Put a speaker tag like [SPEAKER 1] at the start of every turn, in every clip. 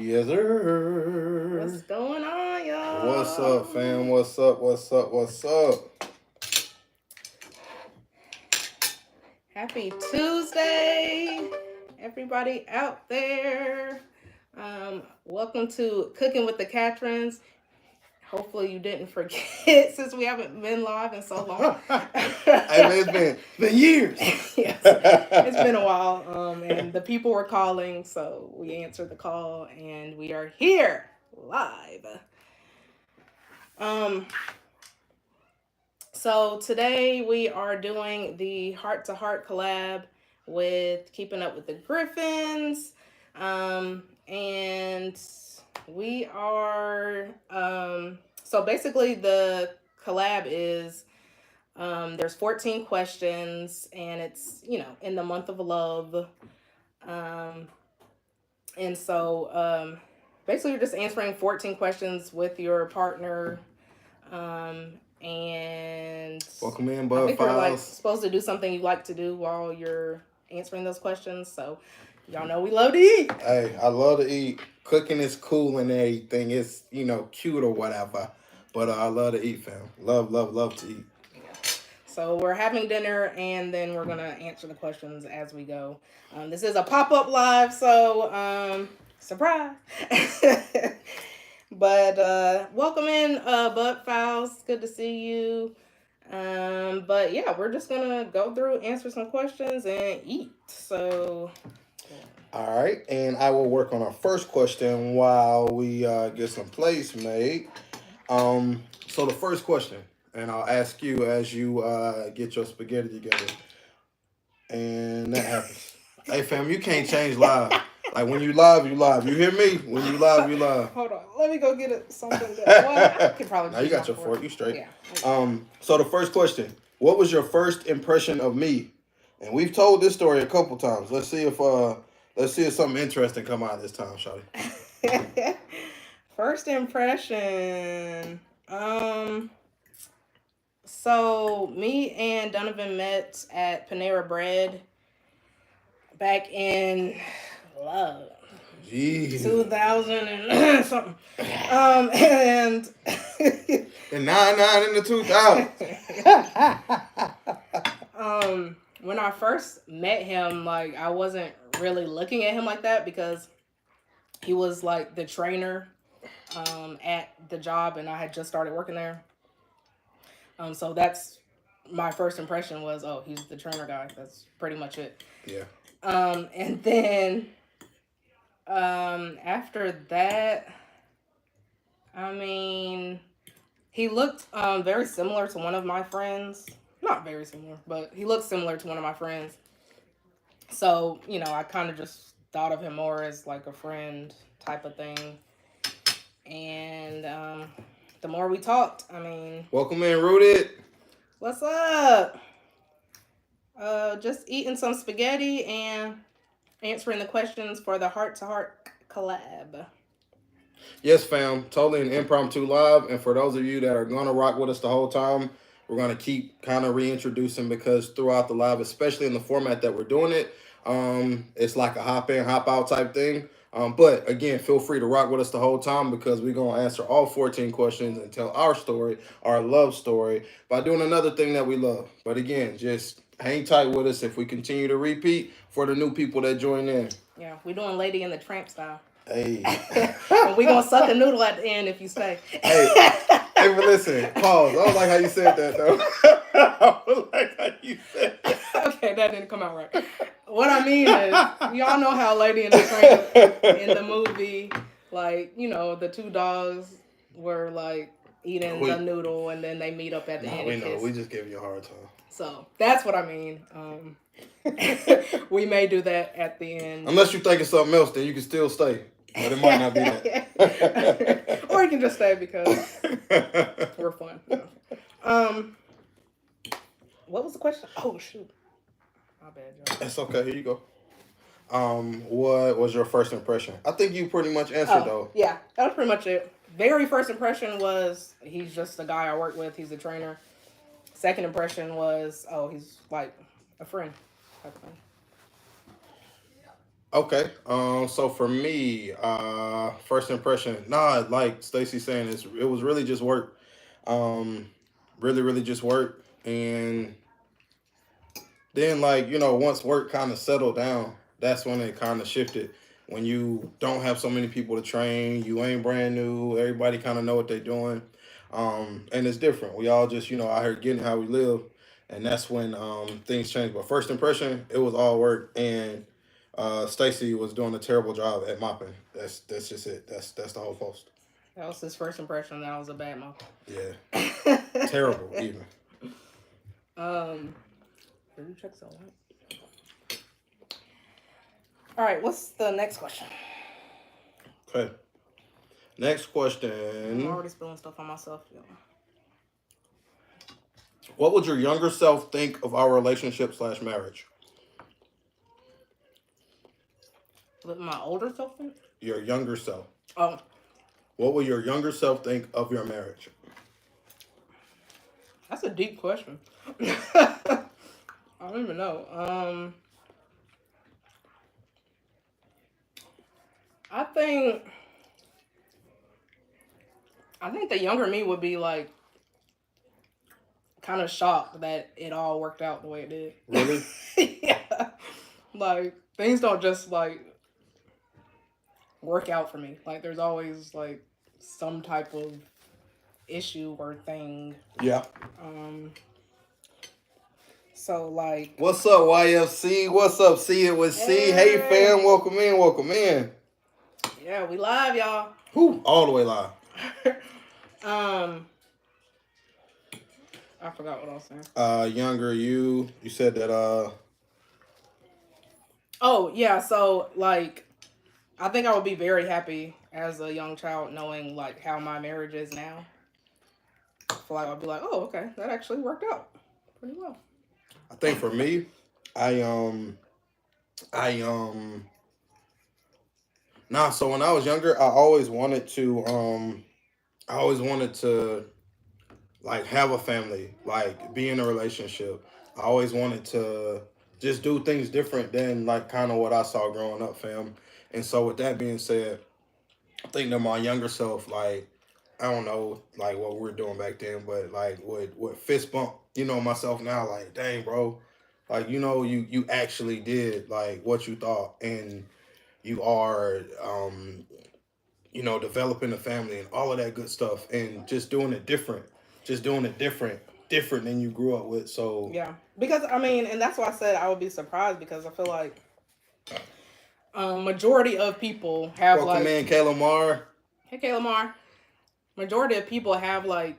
[SPEAKER 1] Yes,
[SPEAKER 2] What's
[SPEAKER 1] sir.
[SPEAKER 2] going on,
[SPEAKER 1] What's
[SPEAKER 2] y'all?
[SPEAKER 1] up, fam? What's up? What's up? What's up?
[SPEAKER 2] Happy Tuesday, everybody out there. Welcome to Cooking with the Catrins. Hopefully you didn't forget since we haven't been live in so long.
[SPEAKER 1] Hey, man, it's been years.
[SPEAKER 2] Yes, it's been a while. And the people were calling, so we answered the call, and we are here live. Um, So today we are doing the Heart to Heart collab with Keeping Up with the Griffins. And we are, so basically the collab is, there's 14 questions and it's, in the month of love. Um, and so basically you're just answering 14 questions with your partner. And
[SPEAKER 1] Welcome in,
[SPEAKER 2] I
[SPEAKER 1] Bud
[SPEAKER 2] think you're like
[SPEAKER 1] Files.
[SPEAKER 2] supposed to do something you like to do while you're answering those questions. So y'all know we love to eat.
[SPEAKER 1] Hey, I love to eat. Cooking is cool and everything. It's, cute or whatever. But I love to eat, fam. Love to eat.
[SPEAKER 2] So we're having dinner and then we're gonna answer the questions as we go. This is a pop-up live, so surprise. But welcome in, Bud Files. Good to see you. But yeah, we're just gonna go through, answer some questions, and eat. So
[SPEAKER 1] All right, and I will work on our first question while we get some plates made. So the first question, and I'll ask you as you get your spaghetti together, and that happens. Hey, fam, you can't change live. Like when you live, you live. You hear me? When you live, you live.
[SPEAKER 2] hold on, let me go get something. Well, I could probably.
[SPEAKER 1] Now you got your fork. You straight.
[SPEAKER 2] Yeah.
[SPEAKER 1] So the first question: what was your first impression of me? And we've told this story a couple times. Let's see if something interesting come out this time, Shawty.
[SPEAKER 2] First impression. So me and Donovan met at Panera Bread back in love.
[SPEAKER 1] Jeez.
[SPEAKER 2] 2000 and something. And
[SPEAKER 1] and 99 in the 2000s.
[SPEAKER 2] When I first met him, like I wasn't really looking at him like that because he was like the trainer at the job and I had just started working there. So that's my first impression was, oh, he's the trainer guy. That's pretty much it.
[SPEAKER 1] Yeah.
[SPEAKER 2] And then after that, I mean, he looked very similar to one of my friends. Not very similar, but he looked similar to one of my friends. So, I kind of just thought of him more as like a friend type of thing. And the more we talked, I mean...
[SPEAKER 1] Welcome in, Rooted.
[SPEAKER 2] What's up? Just eating some spaghetti and answering the questions for the Heart to Heart collab.
[SPEAKER 1] Yes, fam. Totally an impromptu live. And for those of you that are going to rock with us the whole time, we're going to keep kind of reintroducing because throughout the live, especially in the format that we're doing it, it's like a hop in, hop out type thing. But again, feel free to rock with us the whole time because we're going to answer all 14 questions and tell our story, our love story, by doing another thing that we love. But again, just hang tight with us if we continue to repeat for the new people that join in.
[SPEAKER 2] Yeah, we're doing Lady and the Tramp style.
[SPEAKER 1] Hey.
[SPEAKER 2] And we're going to suck a noodle at the end if you stay.
[SPEAKER 1] Hey, but listen, pause. I don't like how you said that, though. I don't like how you said that.
[SPEAKER 2] Okay, that didn't come out right. What I mean is, y'all know how Lady and the Tramp in the movie, like, the two dogs were, like, eating the noodle and then they meet up at the end.
[SPEAKER 1] We know. We just gave you a hard time.
[SPEAKER 2] So, that's what I mean. We may do that at the end.
[SPEAKER 1] Unless you're thinking something else, then you can still stay. But it might not be that.
[SPEAKER 2] Or you can just stay because we're fun. What was the question? Oh, shoot. My bad, y'all.
[SPEAKER 1] That's okay. Here you go. What was your first impression? I think you pretty much answered, though.
[SPEAKER 2] Yeah, that was pretty much it. Very first impression was he's just the guy I work with. He's a trainer. Second impression was, oh, he's like a friend type of thing.
[SPEAKER 1] Okay. So for me, first impression, nah, like Stacy saying, it was really just work. Um, really, really just work, and then like once work kind of settled down, that's when it kind of shifted. When you don't have so many people to train, you ain't brand new. Everybody kind of know what they're doing, and it's different. We all just out here getting how we live, and that's when things change. But first impression, it was all work, and Stacy was doing a terrible job at mopping. That's just it. That's the whole post.
[SPEAKER 2] That was his first impression. That was a bad mom.
[SPEAKER 1] Yeah, terrible even.
[SPEAKER 2] um, did you check so? All right. What's the next question?
[SPEAKER 1] Okay. Next
[SPEAKER 2] I'm
[SPEAKER 1] question.
[SPEAKER 2] already spilling stuff on myself.
[SPEAKER 1] What would your younger self think of our relationship slash marriage?
[SPEAKER 2] What my older self think?
[SPEAKER 1] Your younger self.
[SPEAKER 2] Oh,
[SPEAKER 1] What will your younger self think of your marriage?
[SPEAKER 2] that's a deep question. I don't even know. I think the younger me would be like kind of shocked that it all worked out the way it did.
[SPEAKER 1] Really?
[SPEAKER 2] Yeah. Like things don't just like work out for me. Like there's always like some type of issue or thing.
[SPEAKER 1] Yeah.
[SPEAKER 2] So like
[SPEAKER 1] What's up, YFC? What's up, See It With C? Hey, fam. Welcome in. Welcome in.
[SPEAKER 2] Yeah, we live, y'all.
[SPEAKER 1] Whew, all the way live.
[SPEAKER 2] I forgot what I was saying.
[SPEAKER 1] Younger you said that
[SPEAKER 2] Oh, yeah, so like I think I would be very happy as a young child knowing like how my marriage is now. I feel like I'd be like, oh, okay, that actually worked out pretty well.
[SPEAKER 1] I think for me, I nah, so when I was younger, I always wanted to like have a family, like be in a relationship. I always wanted to just do things different than like kind of what I saw growing up, fam. And so with that being said, I think that my younger self, like I don't know, like what we were doing back then, but like would fist bump, myself now, like dang, bro, like you actually did like what you thought, and you are developing a family and all of that good stuff, and just doing it different, different than you grew up with. So
[SPEAKER 2] Yeah, because I mean, and that's why I said I would be surprised because I feel like majority of people have
[SPEAKER 1] welcome
[SPEAKER 2] like,
[SPEAKER 1] in, Kayla Mar.
[SPEAKER 2] hey, Kayla Mar. Majority of people have like,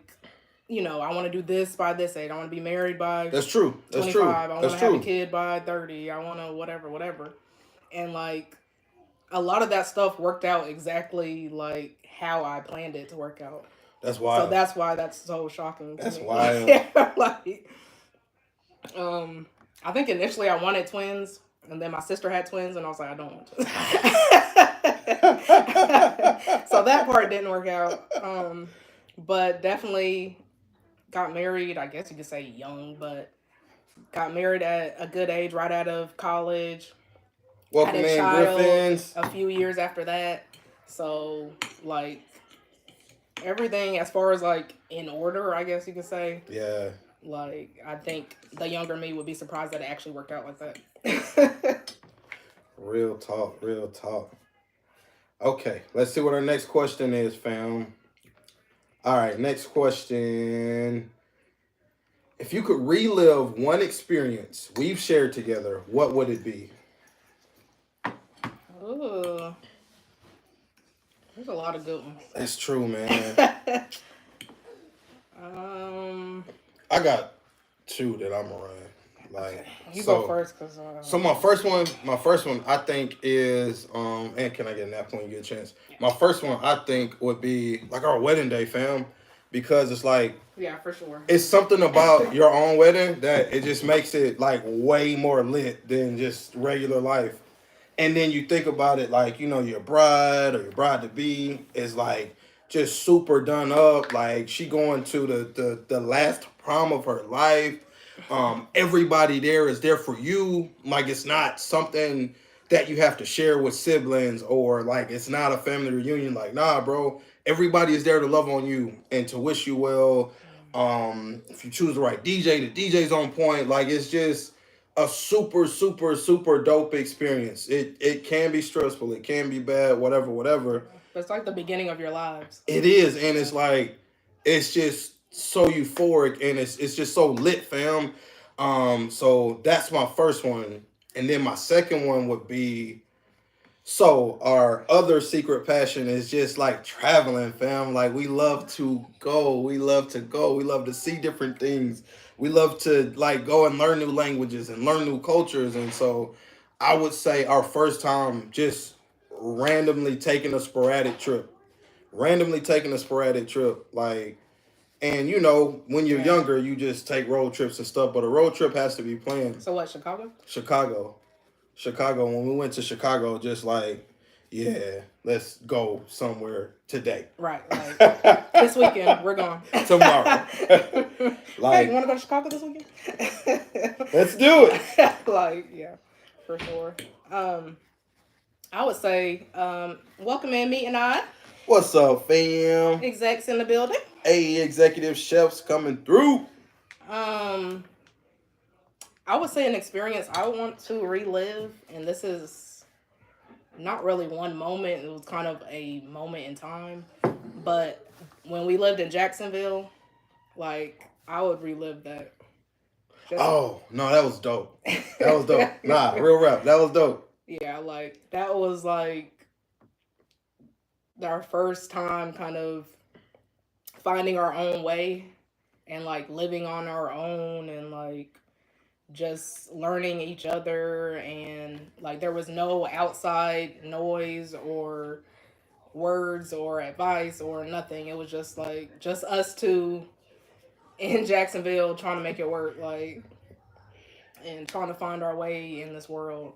[SPEAKER 2] I want to do this by this age. I want to be married by
[SPEAKER 1] That's true. That's
[SPEAKER 2] 25.
[SPEAKER 1] true.
[SPEAKER 2] I want
[SPEAKER 1] That's
[SPEAKER 2] to have a
[SPEAKER 1] true.
[SPEAKER 2] kid by 30. I want to whatever. And like a lot of that stuff worked out exactly like how I planned it to work out.
[SPEAKER 1] That's wild.
[SPEAKER 2] So that's why that's so shocking to
[SPEAKER 1] That's
[SPEAKER 2] me.
[SPEAKER 1] wild.
[SPEAKER 2] Yeah, like, I think initially I wanted twins, and then my sister had twins, and I was like, I don't want twins. So that part didn't work out. But definitely got married. I guess you could say young, but got married at a good age, right out of college.
[SPEAKER 1] Welcome
[SPEAKER 2] Had a
[SPEAKER 1] in,
[SPEAKER 2] child
[SPEAKER 1] Griffins.
[SPEAKER 2] a few years after that. So like everything as far as like in order, I guess you could say.
[SPEAKER 1] Yeah.
[SPEAKER 2] Like I think the younger me would be surprised that it actually worked out like that.
[SPEAKER 1] Real talk. Real talk. Okay, let's see what our next question is, fam. All right, next question. If you could relive one experience we've shared together, what would it be?
[SPEAKER 2] Ooh, there's a lot of good ones.
[SPEAKER 1] That's true, man.
[SPEAKER 2] um,
[SPEAKER 1] I got two that I'm gonna run. Like
[SPEAKER 2] you
[SPEAKER 1] so,
[SPEAKER 2] go first, cause
[SPEAKER 1] so my first one, I think is and can I get a nap when you get a chance? My first one, I think, would be like our wedding day, fam, because it's like
[SPEAKER 2] yeah, for sure.
[SPEAKER 1] it's something about your own wedding that it just makes it like way more lit than just regular life. And then you think about it like, your bride or your bride to be is like just super done up. Like she going to the last prom of her life. Everybody there is there for you. Like it's not something that you have to share with siblings, or like it's not a family reunion. Like, nah, bro, everybody is there to love on you and to wish you well. If you choose the right DJ, the DJ's on point. Like, it's just a super, super, super dope experience. It can be stressful, it can be bad, whatever, whatever.
[SPEAKER 2] But it's like the beginning of your lives.
[SPEAKER 1] It is, and it's like it's just so euphoric, and it's just so lit, fam. So that's my first one, and then my second one would be, so our other secret passion is just like traveling, fam. Like, we love to go. We love to go. We love to see different things. We love to like go and learn new languages and learn new cultures. And so I would say our first time just randomly taking a sporadic trip. Randomly taking a sporadic trip. Like, and you know, when you're
[SPEAKER 2] Yeah.
[SPEAKER 1] younger, you just take road trips and stuff, but a road trip has to be planned.
[SPEAKER 2] So what, Chicago?
[SPEAKER 1] Chicago, when we went to Chicago, just like, yeah, let's go somewhere today.
[SPEAKER 2] Right, like this weekend, we're going.
[SPEAKER 1] Tomorrow.
[SPEAKER 2] Like, hey, you want to go to Chicago this weekend?
[SPEAKER 1] Let's do it.
[SPEAKER 2] Like, yeah, for sure. I would say, welcome in, Meet and I.
[SPEAKER 1] What's up, fam?
[SPEAKER 2] Execs in the building.
[SPEAKER 1] Hey, executive chefs coming through.
[SPEAKER 2] I would say an experience I want to relive, and this is not really one moment, it was kind of a moment in time, but when we lived in Jacksonville, like, I would relive that.
[SPEAKER 1] Oh, no, that was dope. That was dope. Nah, real rap, that was dope.
[SPEAKER 2] Yeah, like, that was, like, our first time kind of finding our own way and, like, living on our own and, like, just learning each other, and like there was no outside noise or words or advice or nothing. It was just like just us two in Jacksonville trying to make it work, like, and trying to find our way in this world.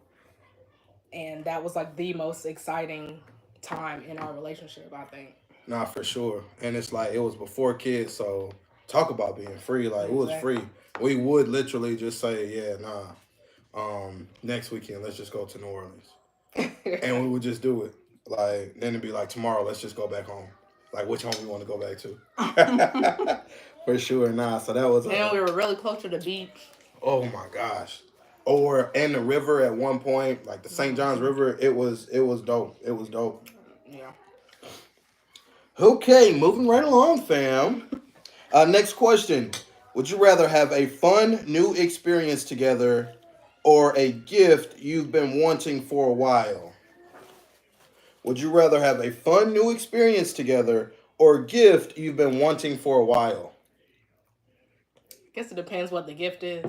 [SPEAKER 2] And that was like the most exciting time in our relationship, I think.
[SPEAKER 1] Nah, for sure. And it's like, it was before kids, so talk about being free. Like, it was free. We would literally just say, yeah, nah, next weekend, let's just go to New Orleans. And we would just do it. Like, then it'd be like, tomorrow, let's just go back home. Like, which home we want to go back to. For sure, nah. So that was...
[SPEAKER 2] And we were really close to the beach.
[SPEAKER 1] Oh, my gosh. And the river at one point, like the St. John's River, it was dope. It was dope.
[SPEAKER 2] Yeah.
[SPEAKER 1] Okay, moving right along, fam. Next question. Would you rather have a fun new experience together or a gift you've been wanting for a while? Would you rather have a fun new experience together or a gift you've been wanting for a while?
[SPEAKER 2] I guess it depends what the gift is.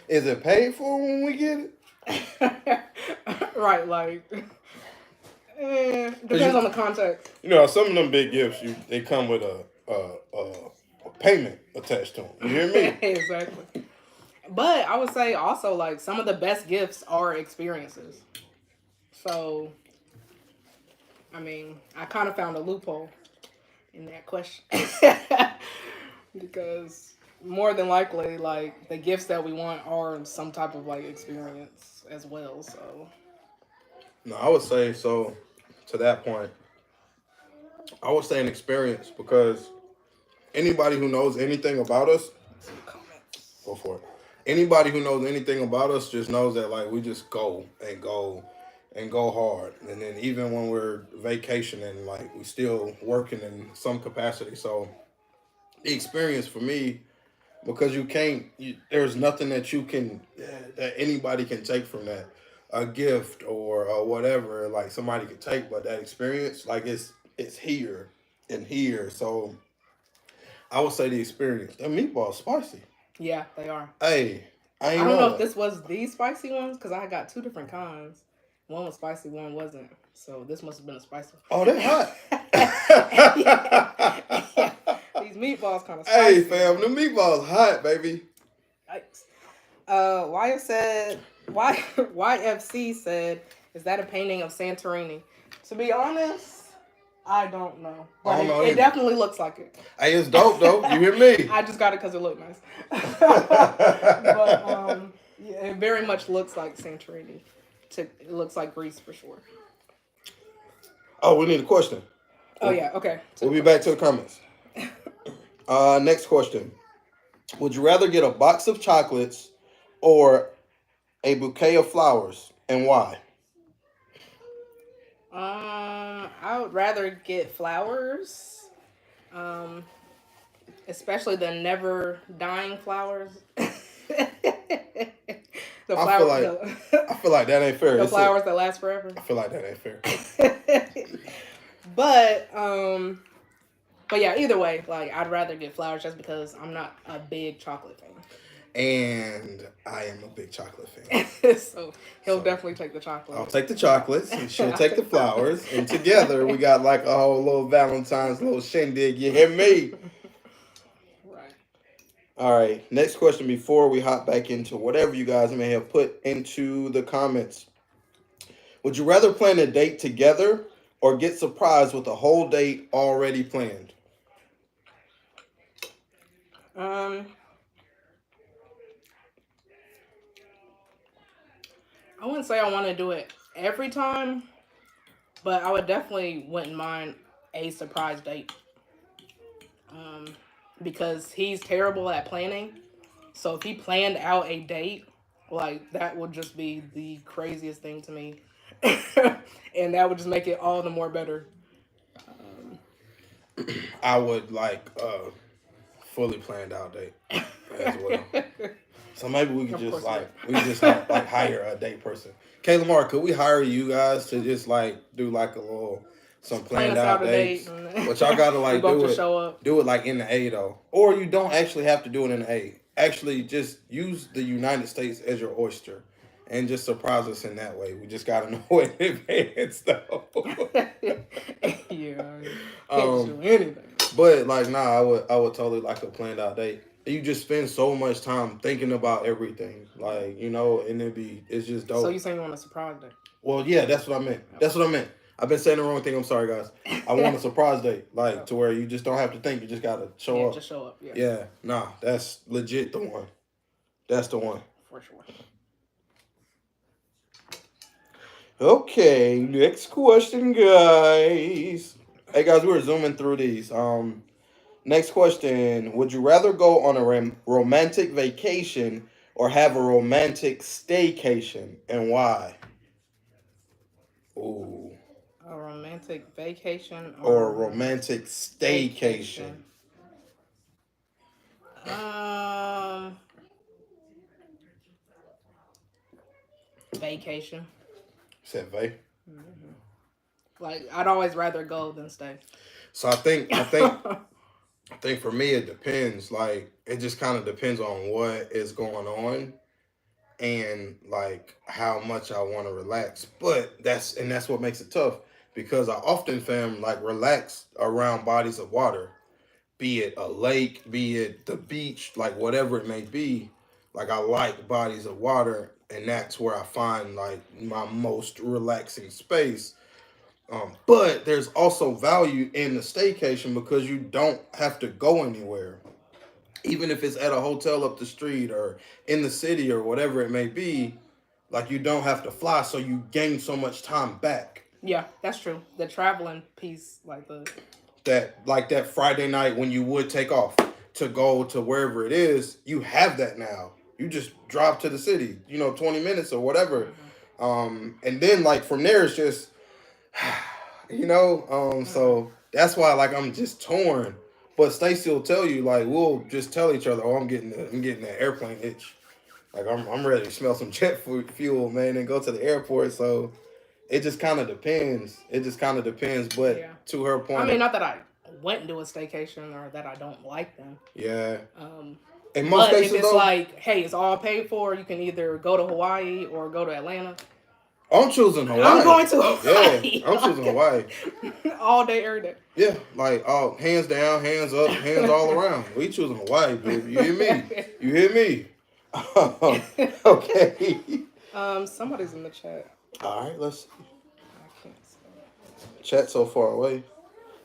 [SPEAKER 1] Is it paid for when we get
[SPEAKER 2] it? Right, like, depends on the context.
[SPEAKER 1] You know, some of them big gifts, they come with a payment attached to them. You hear me?
[SPEAKER 2] Exactly. But I would say also, like, some of the best gifts are experiences. So, I mean, I kind of found a loophole in that question. Because more than likely, like, the gifts that we want are some type of, like, experience as well, so.
[SPEAKER 1] No, I would say, so, to that point, I would say an experience, because anybody who knows anything about us, go for it. Anybody who knows anything about us just knows that, like, we just go and go and go hard. And then even when we're vacationing, like, we still working in some capacity. So the experience for me, because there's nothing that that anybody can take from that. A gift or whatever, like, somebody could take, but that experience, like, it's here and here. So I would say the experience. The meatballs spicy.
[SPEAKER 2] Yeah, they are.
[SPEAKER 1] Hey,
[SPEAKER 2] I don't know if this was the spicy ones, because I got two different kinds. One was spicy, one wasn't. So this must have been a spicy one.
[SPEAKER 1] Oh, they're hot.
[SPEAKER 2] Yeah. These meatballs kind of spicy.
[SPEAKER 1] Hey, fam, the meatballs hot, baby.
[SPEAKER 2] Yikes. YFC said, is that a painting of Santorini? To be honest, I don't know. But it definitely looks like it.
[SPEAKER 1] Hey, it's dope, though. You hear me?
[SPEAKER 2] I just got it because it looked nice. But Yeah, it very much looks like Santorini. It looks like Greece for sure.
[SPEAKER 1] Oh, we need a question.
[SPEAKER 2] Oh yeah, okay.
[SPEAKER 1] We'll be back to the comments. Next question. Would you rather get a box of chocolates or a bouquet of flowers, and why?
[SPEAKER 2] I would rather get flowers. Um, especially the never dying flowers. the
[SPEAKER 1] I feel
[SPEAKER 2] flower,
[SPEAKER 1] like
[SPEAKER 2] the,
[SPEAKER 1] I feel like that ain't fair.
[SPEAKER 2] the flowers that last forever.
[SPEAKER 1] I feel like that ain't fair.
[SPEAKER 2] but but yeah, either way, like I'd rather get flowers just because I'm not a big chocolate fan.
[SPEAKER 1] And I am a big chocolate fan.
[SPEAKER 2] So he'll definitely take the chocolate.
[SPEAKER 1] I'll take the chocolates, and she'll take the flowers, and together we got like a whole little Valentine's little shindig. You hear me?
[SPEAKER 2] Right.
[SPEAKER 1] All right. Next question before we hop back into whatever you guys may have put into the comments. Would you rather plan a date together or get surprised with a whole date already planned?
[SPEAKER 2] I wouldn't say I want to do it every time, but I would definitely wouldn't mind a surprise date. Because he's terrible at planning. So if he planned out a date, like that would just be the craziest thing to me. And that would just make it all the more better.
[SPEAKER 1] I would like fully planned out date as well. So maybe we could just like hire a date person. Kayla Lamar, could we hire you guys to just like do like a little some planned out dates? But y'all gotta like do it like in the A though. Or you don't actually have to do it in the A. Actually just use the United States as your oyster and just surprise us in that way. We just gotta know in advance though.
[SPEAKER 2] Yeah. Can't do anything.
[SPEAKER 1] But like I would totally like a planned out date. You just spend so much time thinking about everything, like and it's just dope.
[SPEAKER 2] So you saying you want a surprise date?
[SPEAKER 1] Well, yeah, that's what I meant. That's what I meant. I've been saying the wrong thing. I'm sorry, guys. I want a surprise date, like to where you just don't have to think. You just gotta show up.
[SPEAKER 2] Just show up. Yeah.
[SPEAKER 1] Yeah. Nah, that's legit the one. That's the one.
[SPEAKER 2] For sure.
[SPEAKER 1] Okay, next question, guys. Hey, guys, we're zooming through these. Next question. Would you rather go on a romantic vacation or have a romantic staycation, and why? Ooh.
[SPEAKER 2] A romantic vacation
[SPEAKER 1] or a romantic staycation?
[SPEAKER 2] Vacation.
[SPEAKER 1] Said vay.
[SPEAKER 2] Mm-hmm. Like I'd always rather go than stay.
[SPEAKER 1] So I think for me it depends. Like it just kind of depends on what is going on and like how much I want to relax. But that's what makes it tough because I often like relax around bodies of water, be it a lake, be it the beach, like whatever it may be. Like I like bodies of water, and that's where I find like my most relaxing space. But there's also value in the staycation because you don't have to go anywhere. Even if it's at a hotel up the street or in the city or whatever it may be, like you don't have to fly, so you gain so much time back.
[SPEAKER 2] Yeah, that's true. The traveling piece,
[SPEAKER 1] that Friday night when you would take off to go to wherever it is, you have that now. You just drive to the city, 20 minutes or whatever. Mm-hmm. And then like from there it's just so that's why like I'm just torn. But Stacy will tell you like we'll just tell each other, I'm getting that airplane itch. Like I'm ready to smell some jet fuel, man, and go to the airport. So it just kind of depends. But to her point,
[SPEAKER 2] I mean, not that I went to a staycation or that I don't like them.
[SPEAKER 1] Yeah.
[SPEAKER 2] In most cases, if it's like, hey, it's all paid for, you can either go to Hawaii or go to Atlanta.
[SPEAKER 1] I'm choosing Hawaii.
[SPEAKER 2] I'm going to Hawaii.
[SPEAKER 1] Yeah, I'm choosing Hawaii.
[SPEAKER 2] All day, every day.
[SPEAKER 1] Yeah, like hands down, hands up, hands all around. We choosing Hawaii, baby. You hear me? Okay.
[SPEAKER 2] Somebody's in the chat.
[SPEAKER 1] All right, let's see.
[SPEAKER 2] I can't see.
[SPEAKER 1] Chat so far away.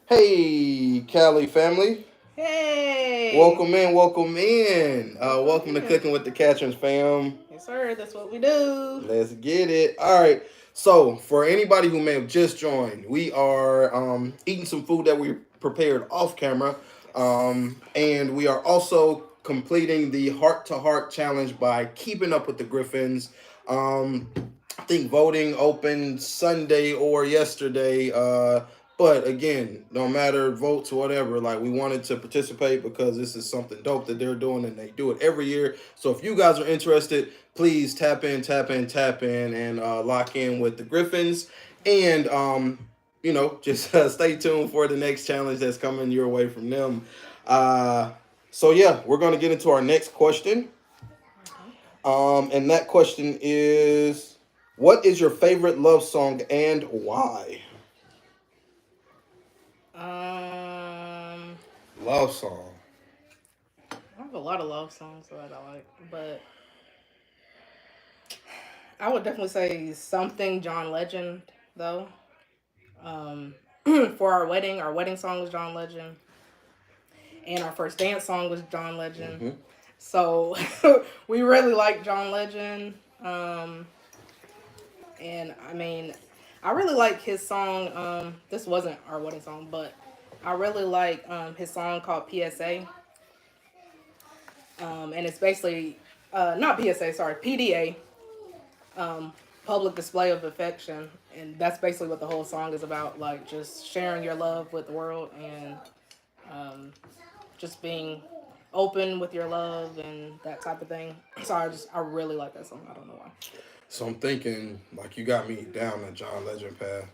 [SPEAKER 1] Hey, Cali family.
[SPEAKER 2] Hey!
[SPEAKER 1] Welcome in, welcome in. Welcome to
[SPEAKER 2] in.
[SPEAKER 1] Cooking with the Catrins, fam.
[SPEAKER 2] Yes, sir. That's what we do.
[SPEAKER 1] Let's get it. All right. So, for anybody who may have just joined, we are eating some food that we prepared off camera. And we are also completing the Heart to Heart challenge by keeping up with the Griffins. I think voting opened Sunday or yesterday. But again, no matter votes or whatever, like we wanted to participate because this is something dope that they're doing and they do it every year. So if you guys are interested, please tap in, and lock in with the Griffins. And just stay tuned for the next challenge that's coming your way from them. So yeah, we're gonna get into our next question. And that question is, what is your favorite love song and why? Love song.
[SPEAKER 2] I have a lot of love songs that I like, but I would definitely say something John Legend though. For our wedding song was John Legend, and our first dance song was John Legend.
[SPEAKER 1] Mm-hmm.
[SPEAKER 2] So we really like John Legend. And I mean, I really like his song. This wasn't our wedding song, but I really like his song called PSA. And it's basically not PSA, sorry, PDA. Public display of affection, and that's basically what the whole song is about, like just sharing your love with the world and just being open with your love and that type of thing. So I really like that song. I don't know why.
[SPEAKER 1] So I'm thinking, like, you got me down the John Legend path.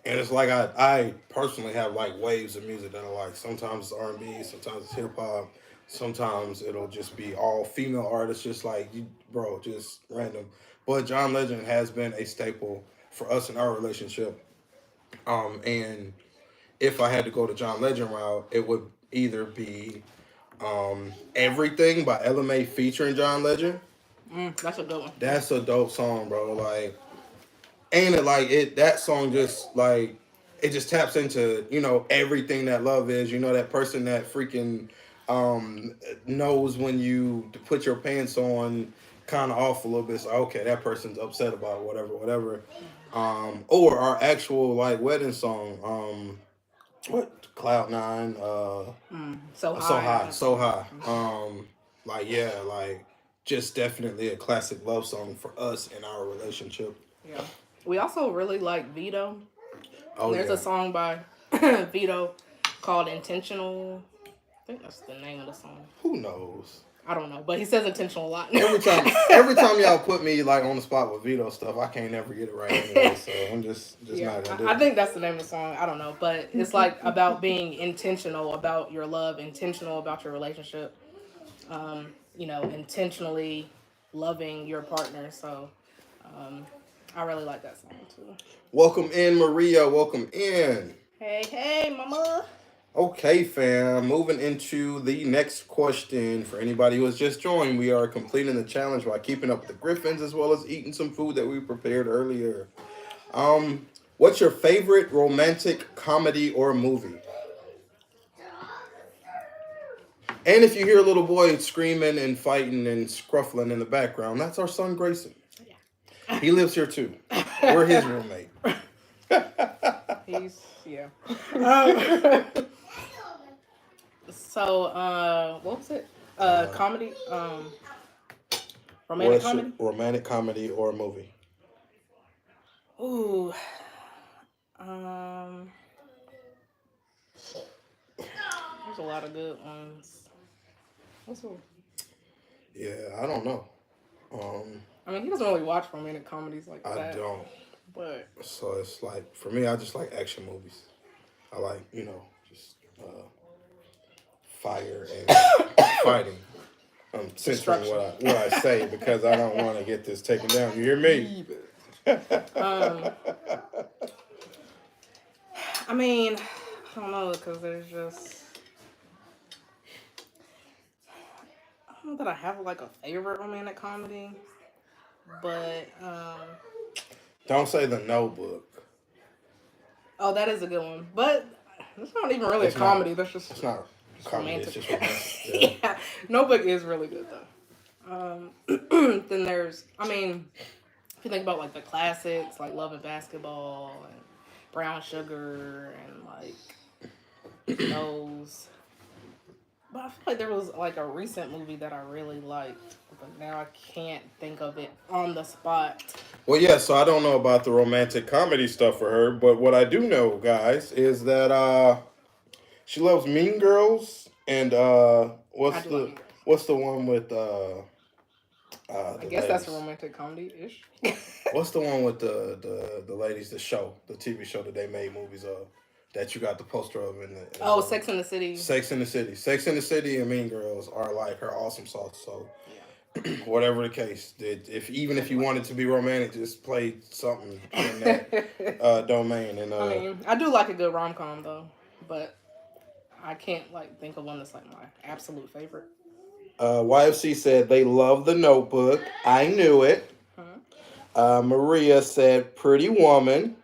[SPEAKER 1] And it's like I personally have like waves of music that I like. Sometimes it's R&B, sometimes it's hip hop, sometimes it'll just be all female artists, just like you, bro, just random. But John Legend has been a staple for us in our relationship. And if I had to go to John Legend route, it would either be Everything by LMA featuring John Legend.
[SPEAKER 2] That's a good one.
[SPEAKER 1] That's a dope song, bro. Like, ain't it like it? That song just like it just taps into everything that love is. That person that freaking knows when you to put your pants on kind of off a little bit. So okay, that person's upset about whatever. Or our actual like wedding song. What Cloud 9?
[SPEAKER 2] So high.
[SPEAKER 1] So high. Like yeah, like just definitely a classic love song for us in our relationship.
[SPEAKER 2] Yeah. We also really like Vito.
[SPEAKER 1] Oh,
[SPEAKER 2] There's a song by Vito called Intentional. I think that's the name of the song.
[SPEAKER 1] Who knows?
[SPEAKER 2] I don't know, but he says intentional a lot.
[SPEAKER 1] every time y'all put me like on the spot with Vito stuff, I can't never get it right anyway. So I'm just not gonna do it.
[SPEAKER 2] I think that's the name of the song. I don't know, but it's like about being intentional about your love, intentional about your relationship. Intentionally loving your partner. So, I really like that song too.
[SPEAKER 1] Welcome in, Maria. Welcome in.
[SPEAKER 2] Hey, mama.
[SPEAKER 1] Okay, fam. Moving into the next question. For anybody who has just joined, we are completing the challenge by keeping up with the Griffins as well as eating some food that we prepared earlier. What's your favorite romantic comedy or movie? And if you hear a little boy screaming and fighting and scruffling in the background, that's our son Grayson. Yeah. He lives here too. We're his roommate.
[SPEAKER 2] Yeah. So, what was it? Comedy? Romantic comedy?
[SPEAKER 1] Romantic comedy or movie?
[SPEAKER 2] Ooh. There's a lot of good ones. What's one?
[SPEAKER 1] Yeah, I don't know.
[SPEAKER 2] I mean, he doesn't really watch romantic comedies like that.
[SPEAKER 1] I don't.
[SPEAKER 2] But
[SPEAKER 1] so it's like for me, I just like action movies. I like just fire and fighting. I'm censoring what I say because I don't want to get this taken down. You hear me?
[SPEAKER 2] I mean, I don't know because there's just. I don't know that I have like a favorite romantic comedy, but
[SPEAKER 1] don't say The Notebook.
[SPEAKER 2] Oh, that is a good one, but it's not even really a comedy. That's just
[SPEAKER 1] it's not.
[SPEAKER 2] Just
[SPEAKER 1] Comedy is
[SPEAKER 2] romantic.
[SPEAKER 1] just romantic. Yeah.
[SPEAKER 2] Yeah, Notebook is really good though. Then there's, I mean, if you think about like the classics, like Love and Basketball and Brown Sugar and like those. But I feel like there was like a recent movie that I really liked, but now I can't think of it on the spot.
[SPEAKER 1] Well, yeah. So I don't know about the romantic comedy stuff for her, but what I do know, guys, is that she loves Mean Girls and
[SPEAKER 2] I do love Mean Girls.
[SPEAKER 1] what's the one with
[SPEAKER 2] I
[SPEAKER 1] the
[SPEAKER 2] guess that's a
[SPEAKER 1] ladies?
[SPEAKER 2] romantic comedy ish.
[SPEAKER 1] What's the one with the ladies? The show, the TV show that they made movies of, that you got the poster of
[SPEAKER 2] Oh, Sex in the City.
[SPEAKER 1] Sex in the City. Sex in the City and Mean Girls are like her awesome sauce. So
[SPEAKER 2] Yeah.
[SPEAKER 1] whatever the case, if even if you wanted to be romantic, just play something in that domain. And
[SPEAKER 2] I mean, I do like a good rom com though, but I can't like think of one that's like my absolute favorite.
[SPEAKER 1] YFC said they love The Notebook. I knew it.
[SPEAKER 2] Huh?
[SPEAKER 1] Maria said Pretty Woman.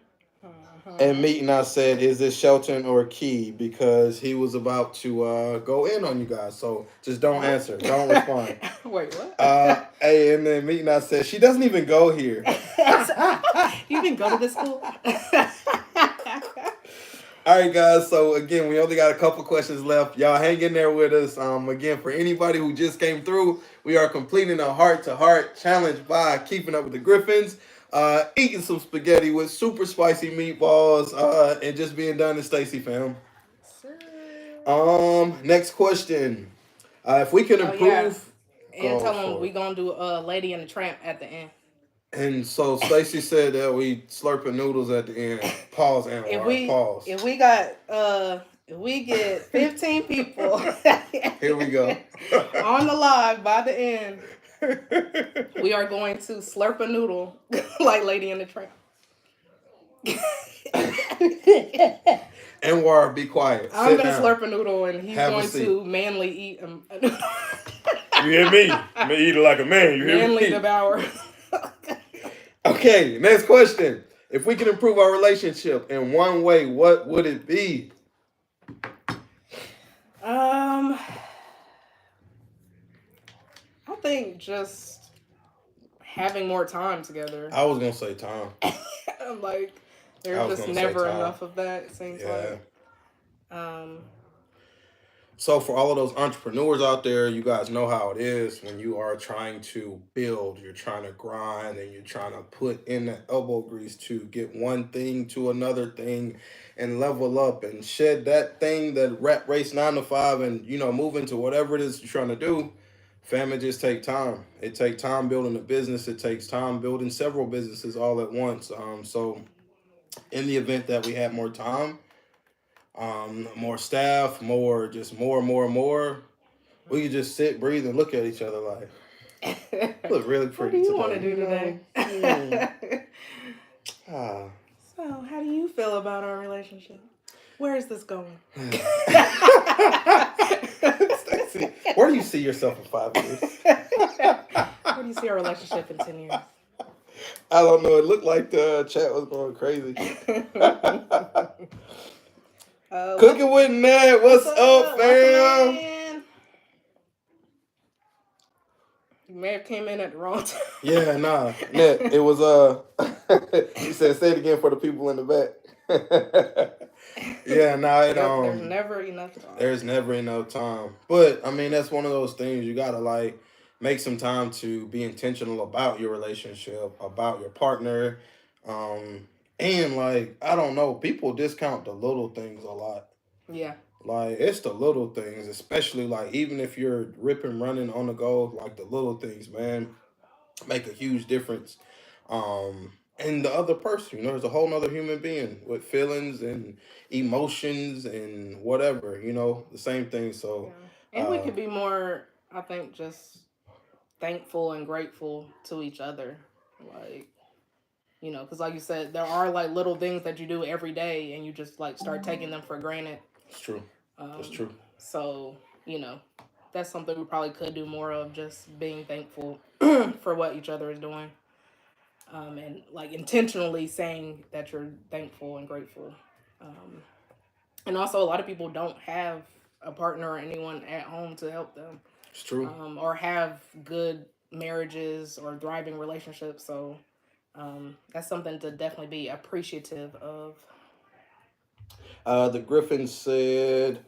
[SPEAKER 1] And
[SPEAKER 2] Uh-huh.
[SPEAKER 1] Meet and I said, is this Shelton or Key? Because he was about to go in on you guys. So just don't answer. Don't respond.
[SPEAKER 2] Wait, what?
[SPEAKER 1] Hey, and then Meet and I said, she doesn't even go here.
[SPEAKER 2] You even go to this school?
[SPEAKER 1] All right, guys. So again, we only got a couple questions left. Y'all hang in there with us. Again, for anybody who just came through, we are completing a heart-to-heart challenge by keeping up with the Griffins, eating some spaghetti with super spicy meatballs, and just being done to Stacy fam. Next question. If we can
[SPEAKER 2] Oh yeah,
[SPEAKER 1] improve,
[SPEAKER 2] and
[SPEAKER 1] go
[SPEAKER 2] tell them
[SPEAKER 1] for
[SPEAKER 2] we
[SPEAKER 1] it.
[SPEAKER 2] gonna do Lady and the Tramp at the end.
[SPEAKER 1] And so Stacy said that we slurping noodles at the end. Pause,
[SPEAKER 2] If
[SPEAKER 1] Anwar.
[SPEAKER 2] we
[SPEAKER 1] Pause.
[SPEAKER 2] if we got if we get 15 people
[SPEAKER 1] Here we go.
[SPEAKER 2] on the live by the end, we are going to slurp a noodle like Lady and the Tramp.
[SPEAKER 1] Anwar, be quiet.
[SPEAKER 2] I'm
[SPEAKER 1] Sit
[SPEAKER 2] gonna
[SPEAKER 1] down.
[SPEAKER 2] slurp a noodle and he's
[SPEAKER 1] Have a
[SPEAKER 2] going
[SPEAKER 1] seat.
[SPEAKER 2] to manly eat a noodle.
[SPEAKER 1] You hear me? I'm gonna eat it like a man. You hear
[SPEAKER 2] Manly
[SPEAKER 1] me?
[SPEAKER 2] devour.
[SPEAKER 1] Okay, next question. If we can improve our relationship in one way, what would it be?
[SPEAKER 2] I think just having more time together.
[SPEAKER 1] I was gonna say time.
[SPEAKER 2] Like
[SPEAKER 1] I
[SPEAKER 2] there's
[SPEAKER 1] was
[SPEAKER 2] just
[SPEAKER 1] gonna say
[SPEAKER 2] never
[SPEAKER 1] time.
[SPEAKER 2] enough of that. It seems
[SPEAKER 1] Yeah.
[SPEAKER 2] like.
[SPEAKER 1] So for all of those entrepreneurs out there, you guys know how it is when you are trying to build, you're trying to grind, and you're trying to put in the elbow grease to get one thing to another thing and level up and shed that thing, that rat race 9 to 5, and move into whatever it is you're trying to do. Fam, it just take time. It takes time building a business. It takes time building several businesses all at once. So in the event that we had more time, more staff, more, we could just sit, breathe, and look at each other like, look really
[SPEAKER 2] What
[SPEAKER 1] pretty
[SPEAKER 2] do you
[SPEAKER 1] today.
[SPEAKER 2] want to do today?
[SPEAKER 1] Ah.
[SPEAKER 2] So, how do you feel about our relationship? Where is this going?
[SPEAKER 1] Stacey, where do you see yourself in 5 years?
[SPEAKER 2] Where do you see our relationship in 10 years?
[SPEAKER 1] I don't know. It looked like the chat was going crazy. Cooking with Ned, what's up, fam?
[SPEAKER 2] Man? You may have came in at the wrong time.
[SPEAKER 1] Yeah, nah, Ned, it was he said, say it again for the people in the back. Yeah, nah,
[SPEAKER 2] There's never enough time.
[SPEAKER 1] There's never enough time. But I mean, that's one of those things you gotta like make some time to be intentional about your relationship, about your partner. And like, I don't know, people discount the little things a lot.
[SPEAKER 2] Yeah.
[SPEAKER 1] Like, it's the little things, especially like even if you're ripping running on the go, like the little things, man, make a huge difference. And the other person, there's a whole nother human being with feelings and emotions and whatever, the same thing. So
[SPEAKER 2] And we could be more, I think, just thankful and grateful to each other. Like, because like you said, there are like little things that you do every day and you just like start taking them for granted.
[SPEAKER 1] it's true. It's true.
[SPEAKER 2] So, that's something we probably could do more of, just being thankful for what each other is doing. And like intentionally saying that you're thankful and grateful. And also, a lot of people don't have a partner or anyone at home to help them,
[SPEAKER 1] It's true.
[SPEAKER 2] or have good marriages or thriving relationships. So that's something to definitely be appreciative of.
[SPEAKER 1] The Griffins said,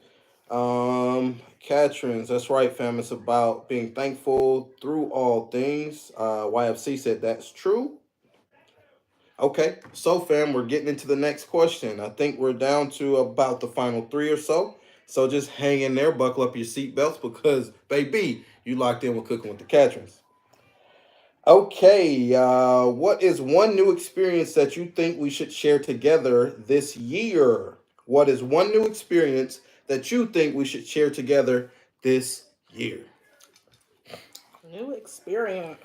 [SPEAKER 1] Catrins, that's right, fam. It's about being thankful through all things. YFC said that's true. Okay, so fam, we're getting into the next question. I think we're down to about the final three or so. So just hang in there, buckle up your seatbelts because, baby, you locked in with Cooking with the Catrins. Okay, what is one new experience that you think we should share together this year? What is one new experience that you think we should share together this year?
[SPEAKER 2] New experience.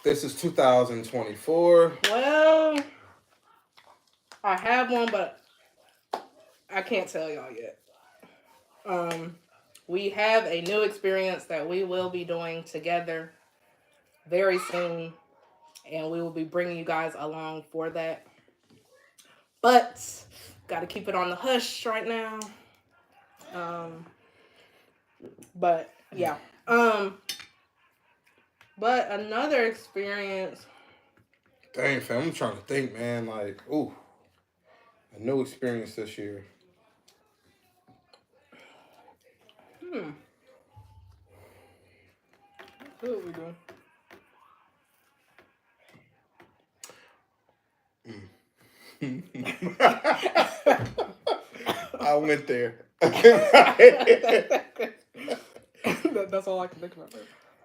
[SPEAKER 1] This is 2024.
[SPEAKER 2] Well, I have one, but I can't tell y'all yet. We have a new experience that we will be doing together very soon, and we will be bringing you guys along for that. But got to keep it on the hush right now. But yeah. But another experience.
[SPEAKER 1] Dang, fam, I'm trying to think, man. Like, ooh, a new experience this year.
[SPEAKER 2] What are we doing?
[SPEAKER 1] I went there.
[SPEAKER 2] That's all I can think about.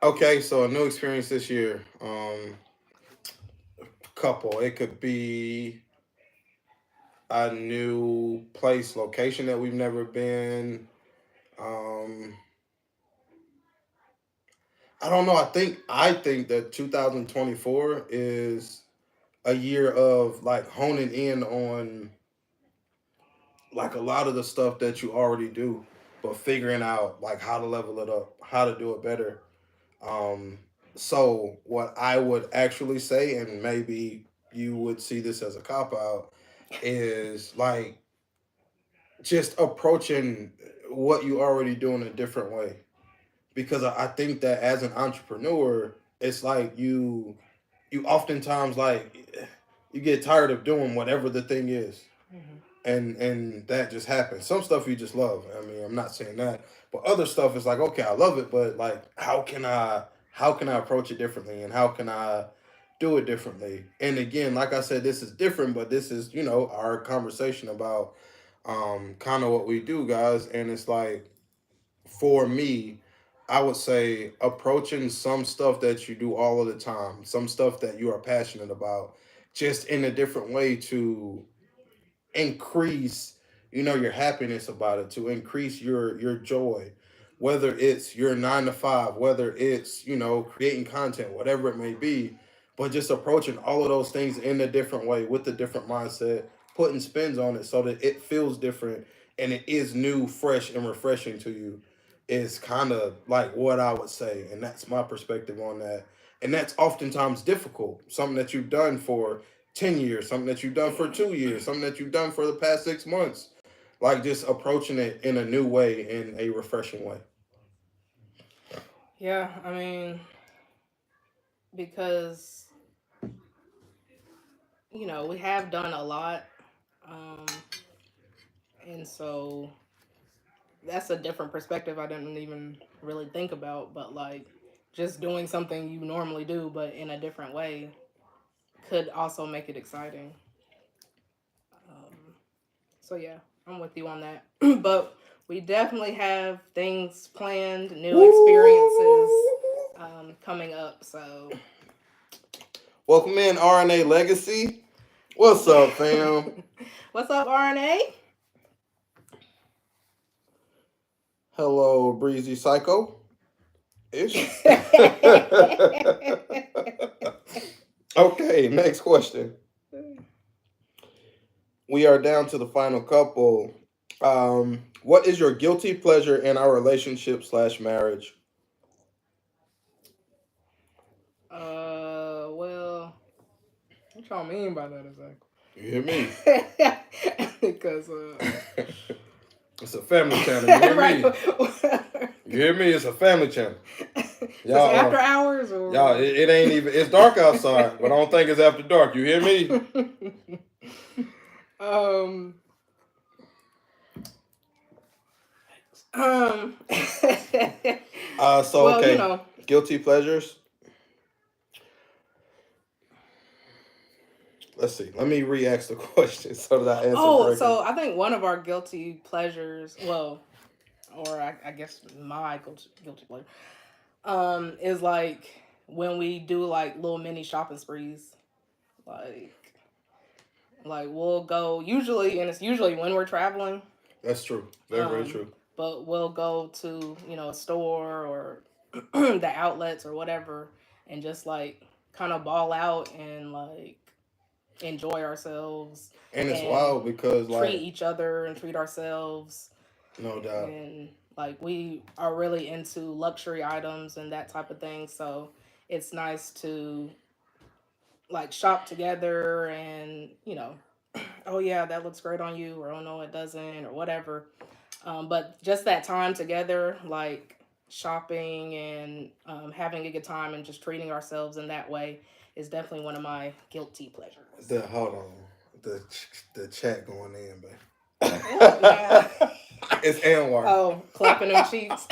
[SPEAKER 1] Okay, so a new experience this year. Couple. It could be a new place, location that we've never been. I don't know. I think that 2024 is a year of like honing in on like a lot of the stuff that you already do, but figuring out like how to level it up, how to do it better. Um, so what I would actually say, and maybe you would see this as a cop out, is like just approaching what you already do in a different way. Because I think that as an entrepreneur, it's like you oftentimes like you get tired of doing whatever the thing is. And that just happens. Some stuff you just love. I mean, I'm not saying that, but other stuff is like, okay, I love it, but like, how can I approach it differently, and how can I do it differently? And again, like I said, this is different, but this is our conversation about kind of what we do, guys. And it's like for me, I would say approaching some stuff that you do all of the time, some stuff that you are passionate about, just in a different way to increase your happiness about it, to increase your joy, whether it's your 9 to 5, whether it's creating content, whatever it may be, but just approaching all of those things in a different way with a different mindset, putting spins on it so that it feels different and it is new, fresh, and refreshing to you is kind of like what I would say. And that's my perspective on that. And that's oftentimes difficult, something that you've done for 10 years, something that you've done for 2 years, something that you've done for the past 6 months. Like just approaching it in a new way, in a refreshing way.
[SPEAKER 2] Yeah, I mean, because we have done a lot, um, and so that's a different perspective I didn't even really think about. But like, just doing something you normally do, but in a different way, could also make it exciting. Um, so yeah, I'm with you on that. But we definitely have things planned, new experiences coming up. So
[SPEAKER 1] Welcome in, RNA Legacy. What's up, fam?
[SPEAKER 2] what's up, RNA?
[SPEAKER 1] Hello, Breezy Psycho. Ish. Okay, next question. We are down to the final couple. What is your guilty pleasure in our relationship/marriage?
[SPEAKER 2] Well, what y'all mean by that exactly?
[SPEAKER 1] You hear me?
[SPEAKER 2] Because
[SPEAKER 1] It's a family channel. You hear
[SPEAKER 2] Right.
[SPEAKER 1] me? You hear me? It's a family channel.
[SPEAKER 2] Just
[SPEAKER 1] Y'all,
[SPEAKER 2] after hours or
[SPEAKER 1] y'all, it ain't even. It's dark outside, but I don't think it's after dark. You hear me? So
[SPEAKER 2] well, you
[SPEAKER 1] okay,
[SPEAKER 2] know.
[SPEAKER 1] guilty pleasures. Let's see. Let me re-ask the question so that I answer
[SPEAKER 2] Oh,
[SPEAKER 1] correctly.
[SPEAKER 2] so I think one of our guilty pleasures, well, or I guess my guilty pleasure, is like when we do like little mini shopping sprees, like we'll go usually, and it's usually when we're traveling.
[SPEAKER 1] That's true. Very, very true.
[SPEAKER 2] But we'll go to a store or the outlets or whatever, and just like kind of ball out and like enjoy ourselves
[SPEAKER 1] And it's
[SPEAKER 2] and
[SPEAKER 1] wild because
[SPEAKER 2] treat
[SPEAKER 1] like,
[SPEAKER 2] each other and treat ourselves.
[SPEAKER 1] no doubt.
[SPEAKER 2] And like we are really into luxury items and that type of thing, so it's nice to like shop together and oh yeah, that looks great on you, or oh no it doesn't, or whatever. But just that time together, like shopping and having a good time and just treating ourselves in that way, is definitely one of my guilty pleasures.
[SPEAKER 1] Hold on, the chat going in, babe.
[SPEAKER 2] Oh, yeah.
[SPEAKER 1] It's Anwar.
[SPEAKER 2] Oh, clapping them cheeks.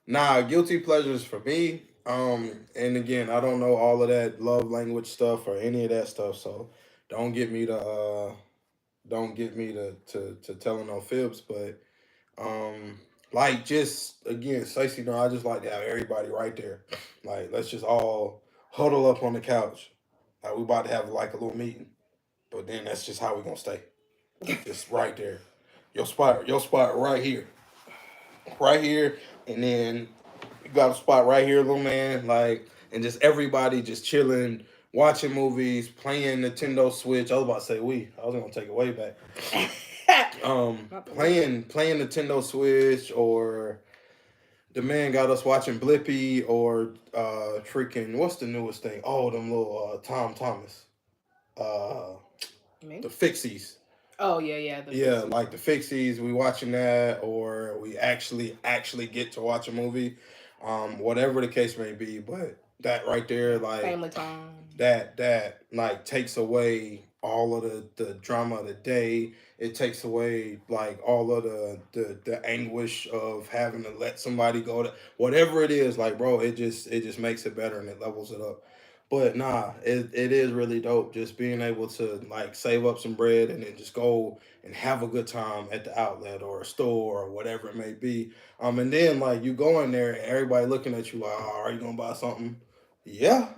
[SPEAKER 1] Nah, guilty pleasures for me. And again, I don't know all of that love language stuff or any of that stuff, so don't get me to to telling no fibs, but like just again, Stacey, I just like to have everybody right there. Like let's just all huddle up on the couch. Like we about to have like a little meeting. But then that's just how we gonna stay. Just right there. Your spot right here. Right here. And then you got a spot right here, little man. Like, and just everybody just chilling, watching movies, playing Nintendo Switch. I was about to say I was gonna take it way back. Playing Nintendo Switch, or the man got us watching Blippy, or freaking what's the newest thing? Oh, them little Tom Thomas. Uh the Fixies.
[SPEAKER 2] Oh yeah.
[SPEAKER 1] Yeah, like the Fixies. We watching that, or we actually get to watch a movie, whatever the case may be. But that right there, like
[SPEAKER 2] family time.
[SPEAKER 1] That like takes away all of the drama of the day. It takes away like all of the anguish of having to let somebody go to whatever it is. Like, bro, it just makes it better and it levels it up. But nah, it is really dope just being able to like save up some bread and then just go and have a good time at the outlet or a store or whatever it may be. And then like you go in there and everybody looking at you like, oh, are you gonna buy something? Yeah.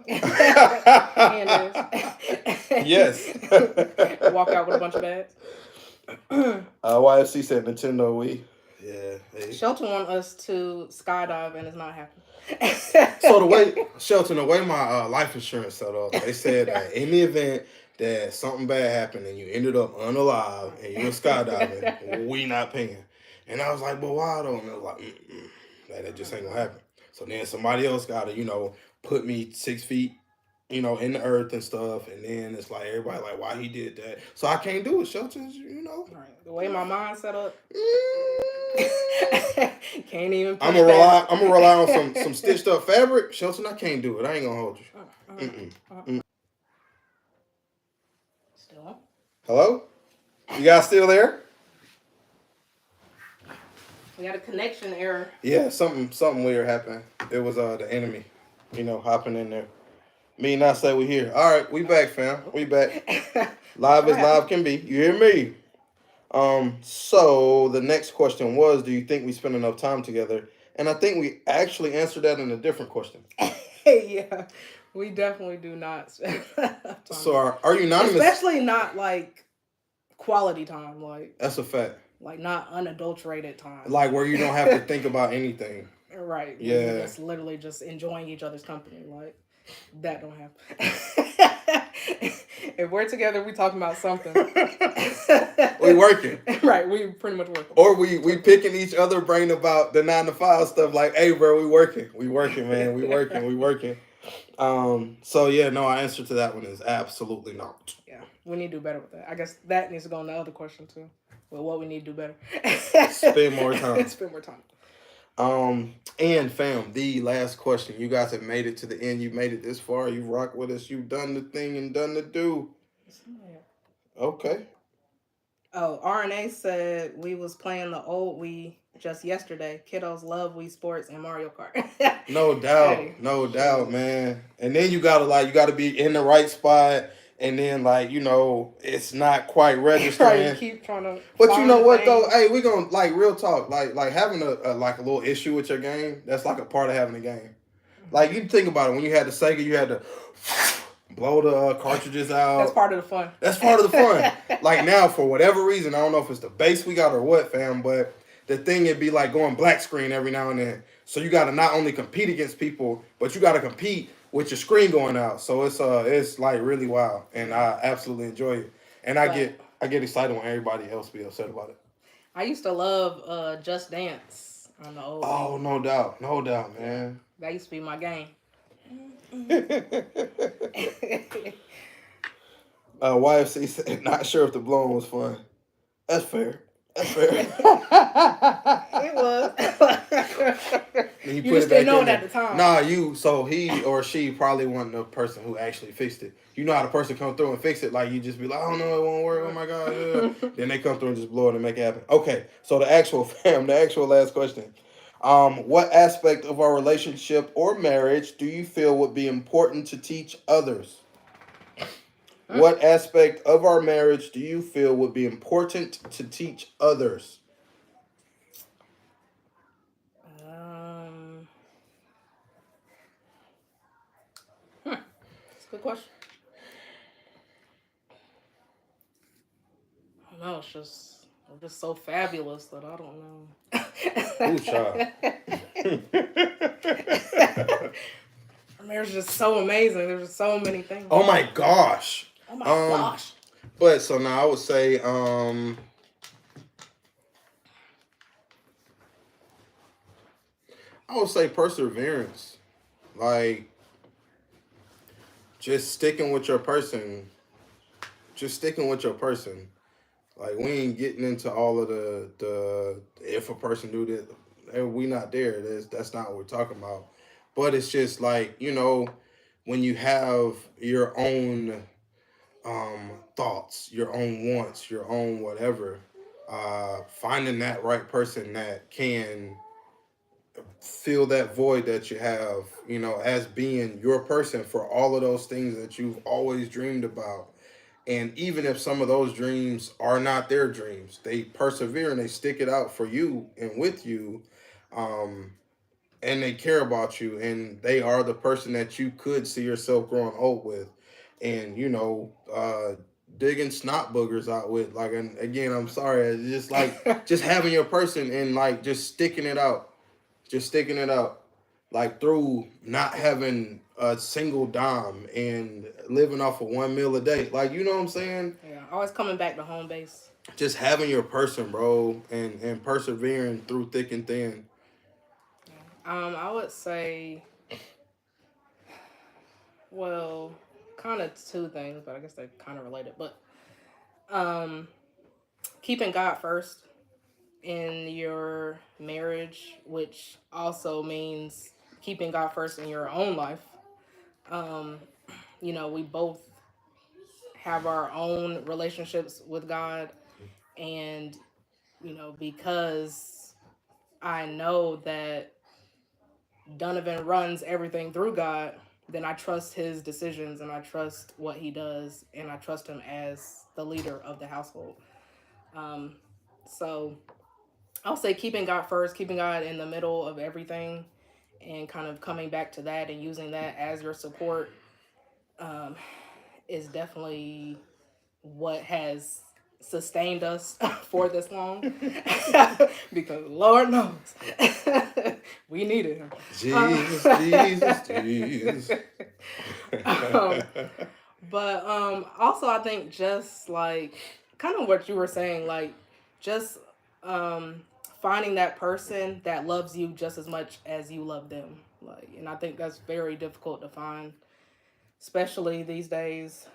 [SPEAKER 1] Yes.
[SPEAKER 2] Walk out with a bunch of bags.
[SPEAKER 1] YFC said Nintendo Wii. Yeah. Hey.
[SPEAKER 2] Shelton want us to skydive and it's not happening.
[SPEAKER 1] So the way my life insurance set up, they said that in the event that something bad happened and you ended up unalive and you were skydiving, we not paying. And I was like, but why though? And they was like, that just ain't gonna happen. So then somebody else gotta, put me 6 feet, in the earth and stuff. And then it's like everybody like, why he did that? So I can't do it, Shelton.
[SPEAKER 2] Right. The way my mind's set up. Can't even.
[SPEAKER 1] I'm gonna rely on some stitched up fabric, Shelton. I can't do it. I ain't gonna hold you.
[SPEAKER 2] Still.
[SPEAKER 1] Hello, you guys still there?
[SPEAKER 2] We got a connection error.
[SPEAKER 1] Yeah, something weird happened. It was the enemy, hopping in there. Me not say we here. All right, we back, fam. We back. Live as live can be. You hear me? So the next question was, do you think we spend enough time together? And I think we actually answered that in a different question.
[SPEAKER 2] Yeah, we definitely do not spend enough time.
[SPEAKER 1] So are you anonymous?
[SPEAKER 2] Especially not like quality time, like
[SPEAKER 1] that's a fact.
[SPEAKER 2] Like not unadulterated time.
[SPEAKER 1] Like where you don't have to think about anything.
[SPEAKER 2] Right.
[SPEAKER 1] Yeah.
[SPEAKER 2] You're just literally just enjoying each other's company. Like that don't happen. If we're together, we talking about something.
[SPEAKER 1] We working.
[SPEAKER 2] Right, we pretty much working.
[SPEAKER 1] Or we picking each other brain about the 9 to 5 stuff. Like, hey, bro, we working, man, we working. So yeah, no, our answer to that one is absolutely not.
[SPEAKER 2] Yeah, We need to do better with that. I guess that needs to go on the other question too. Well, what we need to do better.
[SPEAKER 1] Spend more time.
[SPEAKER 2] Spend more time.
[SPEAKER 1] And fam, the last question. You guys have made it to the end. You made it this far. You rock with us. You've done the thing and done the do. Okay.
[SPEAKER 2] Oh, RNA said we was playing the old Wii just yesterday. Kiddos love Wii Sports and Mario Kart.
[SPEAKER 1] No doubt.
[SPEAKER 2] Hey,
[SPEAKER 1] No doubt, man. And then you gotta be in the right spot. And then it's not quite registering.
[SPEAKER 2] You keep trying to.
[SPEAKER 1] But you know what
[SPEAKER 2] thing.
[SPEAKER 1] though? Hey, we gonna real talk. Like having a little issue with your game. That's like a part of having a game. Like you think about it. When you had the Sega, you had to blow the cartridges out.
[SPEAKER 2] That's part of the fun.
[SPEAKER 1] That's part of the fun. Like now, for whatever reason, I don't know if it's the base we got or what, fam. But the thing it'd be like going black screen every now and then. So you got to not only compete against people, but you got to compete with your screen going out. So it's like really wild, and I absolutely enjoy it. And I get excited when everybody else be upset about it.
[SPEAKER 2] I used to love Just Dance on the old.
[SPEAKER 1] Oh, no doubt, man.
[SPEAKER 2] That used to be my game.
[SPEAKER 1] YFC said, not sure if the blowing was fun. That's fair.
[SPEAKER 2] It was.
[SPEAKER 1] You
[SPEAKER 2] just didn't know it at the time.
[SPEAKER 1] Nah, so he or she probably wasn't the person who actually fixed it. You know how the person come through and fix it, like you just be like, oh no, it won't work, oh my god, yeah. Then they come through and just blow it and make it happen. Okay, so the actual last question. What aspect of our relationship or marriage do you feel would be important to teach others? What aspect of our marriage do you feel would be important to teach others?
[SPEAKER 2] That's a good question. I don't know. We're just so fabulous that I don't know.
[SPEAKER 1] Ooh, child.
[SPEAKER 2] Our marriage is just so amazing. There's just so many things.
[SPEAKER 1] Oh my gosh.
[SPEAKER 2] Oh my gosh.
[SPEAKER 1] But so now I would say, perseverance. Like, just sticking with your person. Like, we ain't getting into all of the if a person do this, and we not there. That's not what we're talking about. But it's just like, when you have your own thoughts, your own wants, your own whatever, finding that right person that can fill that void that you have, as being your person for all of those things that you've always dreamed about. And even if some of those dreams are not their dreams, they persevere and they stick it out for you and with you. And they care about you, and they are the person that you could see yourself growing old with. And, digging snot boogers out with. Like, and again, I'm sorry. It's just like, just having your person and like, just sticking it out. Like through not having a single dime and living off of one meal a day. Like, you know what I'm saying?
[SPEAKER 2] Yeah, always coming back to home base.
[SPEAKER 1] Just having your person, bro, and persevering through thick and thin.
[SPEAKER 2] I would say, well, kind of two things, but I guess they're kind of related. But keeping God first in your marriage, which also means keeping God first in your own life. We both have our own relationships with God, and because I know that Donovan runs everything through God, then I trust his decisions and I trust what he does and I trust him as the leader of the household. So I'll say keeping God first, keeping God in the middle of everything and kind of coming back to that and using that as your support is definitely what has sustained us for this long. Because Lord knows we needed him.
[SPEAKER 1] Jesus.
[SPEAKER 2] But also I think just like kind of what you were saying, like just finding that person that loves you just as much as you love them. Like, and I think that's very difficult to find. especially these days.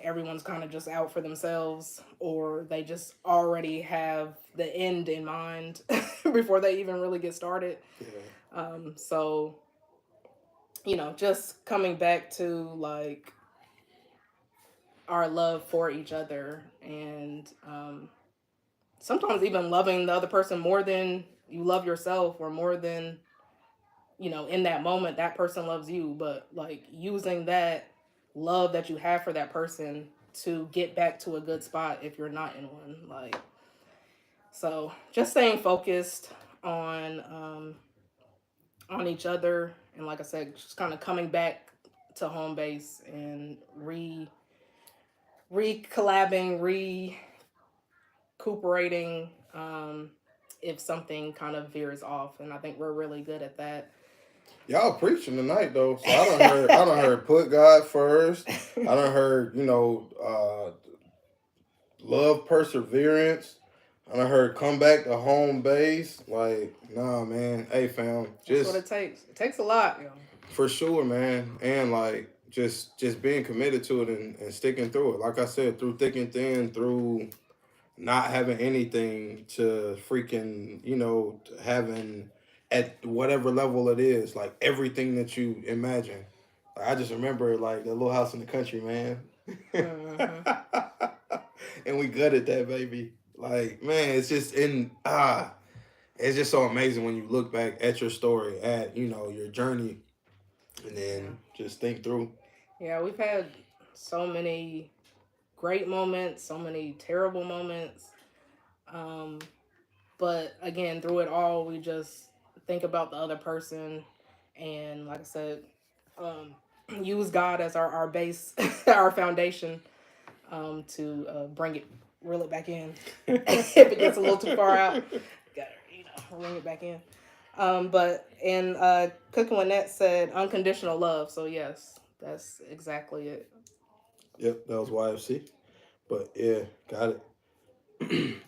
[SPEAKER 2] Everyone's kind of just out for themselves, or they just already have the end in mind before they even really get started. So, just coming back to like our love for each other, and sometimes even loving the other person more than you love yourself, or more than, in that moment that person loves you, but like using that love that you have for that person to get back to a good spot if you're not in one. Like, so just staying focused on each other, and like I said, just kind of coming back to home base and re-collabing, recuperating, if something kind of veers off. And I think we're really good at that.
[SPEAKER 1] Y'all preaching tonight though. So I done heard put God first. I done heard, love perseverance. I done heard come back to home base. Like, nah, man. Hey, fam.
[SPEAKER 2] That's what it takes. It takes a lot,
[SPEAKER 1] For sure, man. And like just being committed to it and sticking through it. Like I said, through thick and thin, through not having anything to freaking, having at whatever level it is, like everything that you imagine. Like, I just remember like the little house in the country, man.
[SPEAKER 2] Mm-hmm.
[SPEAKER 1] And we good at that, baby. Like, man, it's just so amazing when you look back at your story, at, your journey, and then just think through.
[SPEAKER 2] Yeah, we've had so many great moments, so many terrible moments. But again, through it all, we just think about the other person, and like I said, use God as our base, our foundation, to reel it back in. If it gets a little too far out, gotta bring it back in. But Cooking with Net said unconditional love. So yes, that's exactly it.
[SPEAKER 1] Yep, that was YFC. But yeah, got it.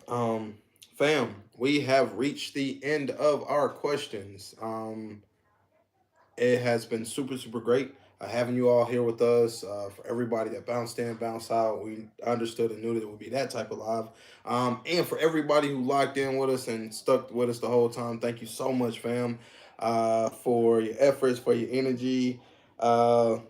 [SPEAKER 1] Fam, we have reached the end of our questions. It has been super, super great having you all here with us. For everybody that bounced in, bounced out, we understood and knew that it would be that type of live. And for everybody who locked in with us and stuck with us the whole time, thank you so much, fam, for your efforts, for your energy. And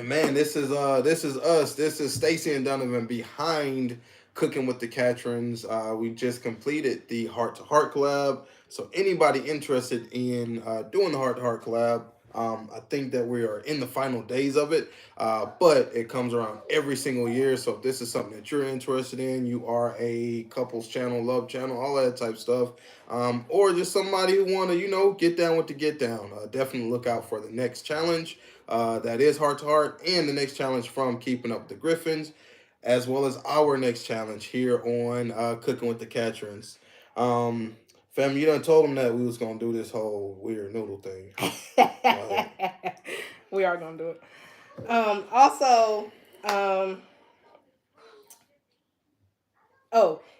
[SPEAKER 1] man, this is us. This is Stacy and Donovan behind Cooking with the Catrins. We just completed the Heart to Heart collab. So anybody interested in doing the Heart to Heart collab, I think that we are in the final days of it. But it comes around every single year. So if this is something that you're interested in, you are a couples channel, love channel, all that type stuff, or just somebody who want to, get down with the get down, definitely look out for the next challenge. That is Heart to Heart, and the next challenge from Keeping Up with the Griffins, as well as our next challenge here on Cooking with the Catrins. Fam, you done told them that we was going to do this whole weird noodle thing.
[SPEAKER 2] We are going to do it. Also,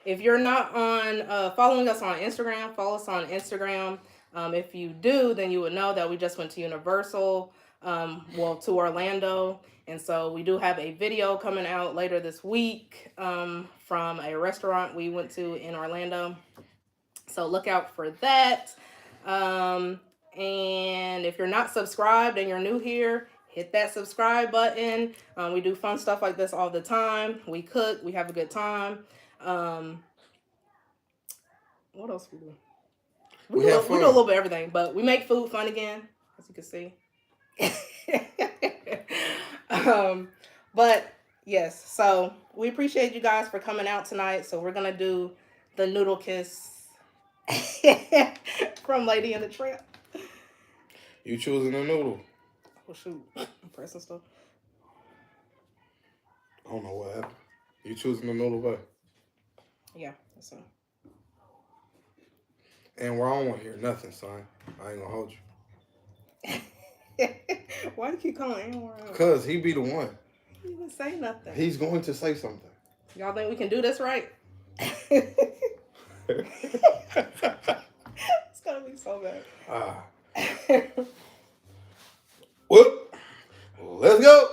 [SPEAKER 2] if you're not on following us on Instagram, follow us on Instagram. If you do, then you would know that we just went to Universal, to Orlando. And so we do have a video coming out later this week from a restaurant we went to in Orlando. So look out for that. And if you're not subscribed and you're new here, hit that subscribe button. We do fun stuff like this all the time. We cook, we have a good time. What else we do? We do a little bit of everything, but we make food fun again, as you can see. But yes, so we appreciate you guys for coming out tonight. So we're gonna do the noodle kiss from Lady and the Tramp.
[SPEAKER 1] You choosing a noodle?
[SPEAKER 2] Oh shoot, I'm pressing stuff.
[SPEAKER 1] I don't know what happened. You choosing a noodle, but
[SPEAKER 2] yeah, that's it.
[SPEAKER 1] And where I don't want to hear nothing, son. I ain't gonna hold you.
[SPEAKER 2] Why do you keep calling Anwar out?
[SPEAKER 1] Because he be the one.
[SPEAKER 2] He didn't say nothing.
[SPEAKER 1] He's going to say something.
[SPEAKER 2] Y'all think we can do this right? It's gonna be so bad.
[SPEAKER 1] Whoop. Let's go.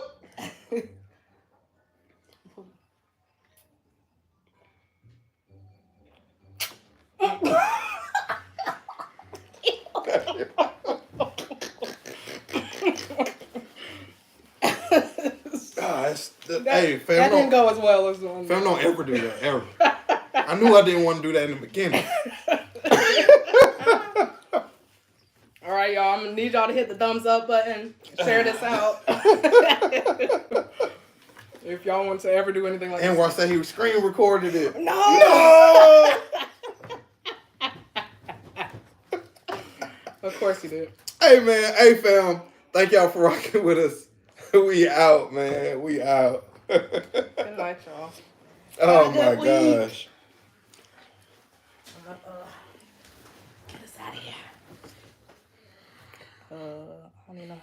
[SPEAKER 1] Hey, fam,
[SPEAKER 2] that didn't go as well as
[SPEAKER 1] fam, don't ever do that, ever. I knew I didn't want to do that in the beginning.
[SPEAKER 2] All right, y'all. I'm gonna need y'all to hit the thumbs up button. Share this out. If y'all want to ever do anything like
[SPEAKER 1] And
[SPEAKER 2] this.
[SPEAKER 1] once that he screen recorded it.
[SPEAKER 2] No. Of course he did.
[SPEAKER 1] Hey, man. Hey, fam. Thank y'all for rocking with us. We out, man. We out.
[SPEAKER 2] Good night, y'all.
[SPEAKER 1] Oh, my gosh.
[SPEAKER 2] Get us out of here. I don't even know.